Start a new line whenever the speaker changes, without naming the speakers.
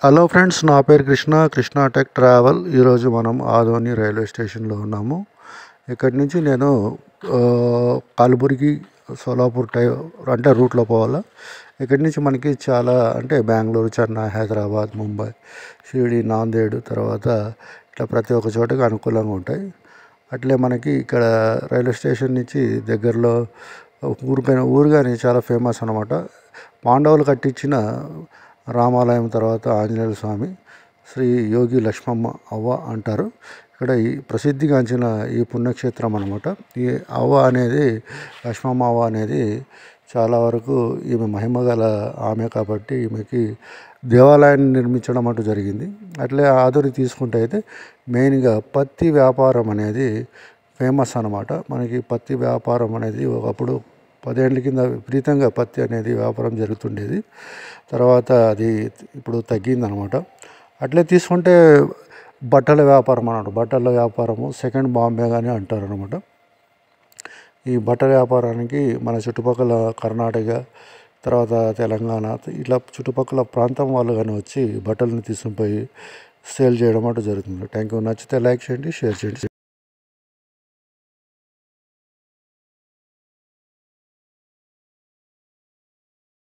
Hello friends, నా పేరు Krishna tech travel. ఈరోజు మనం ఆదోని రైల్వే స్టేషన్లో ఉన్నాము. ఇక్కడి నుంచి నేను కలబుర్గి సోలాపూర్ అంటే రూట్లో పోవాలా. ఇక్కడి నుంచి మనకి చాలా అంటే బెంగళూరు, చెన్నై, హైదరాబాద్, ముంబై, షిరిడి, నాందేడ్, తర్వాత ఇట్లా ప్రతి ఒక్క చోటకి అనుకూలంగా ఉంటాయి. అట్లే మనకి ఇక్కడ రైల్వే స్టేషన్ నుంచి దగ్గరలో ఊరు కానీ చాలా ఫేమస్ అనమాట. పాండవులు కట్టించిన రామాలయం, తర్వాత ఆంజనేయ స్వామి, శ్రీ యోగి లక్ష్మమ్మ అవ్వ అంటారు. ఇక్కడ ఈ ప్రసిద్ధిగాంచిన ఈ పుణ్యక్షేత్రం అనమాట. ఈ అవ్వ అనేది, లక్ష్మమ్మ అవ్వ అనేది చాలా వరకు ఈమె మహిమగల ఆమె కాబట్టి ఈమెకి దేవాలయాన్ని నిర్మించడం అంటూ జరిగింది. అట్లే ఆదోని తీసుకుంటే అయితే మెయిన్గా పత్తి వ్యాపారం అనేది ఫేమస్ అనమాట. మనకి పత్తి వ్యాపారం అనేది ఒకప్పుడు 10 ఏళ్ళ కింద విపరీతంగా పత్తి అనేది వ్యాపారం జరుగుతుండేది. తర్వాత అది ఇప్పుడు తగ్గిందనమాట. అట్లే తీసుకుంటే బట్టల వ్యాపారం అన్నమాట. బట్టల వ్యాపారము సెకండ్ బాంబే కానీ అంటారు అనమాట. ఈ బట్టల వ్యాపారానికి మన చుట్టుపక్కల కర్ణాటక, తర్వాత తెలంగాణ, ఇట్లా చుట్టుపక్కల ప్రాంతం వాళ్ళు కానీ వచ్చి బట్టలను తీసుకుని పోయి సేల్ చేయడం అంటూ జరుగుతుంది. Thank you. నచ్చితే లైక్ చేయండి, షేర్ చేయండి.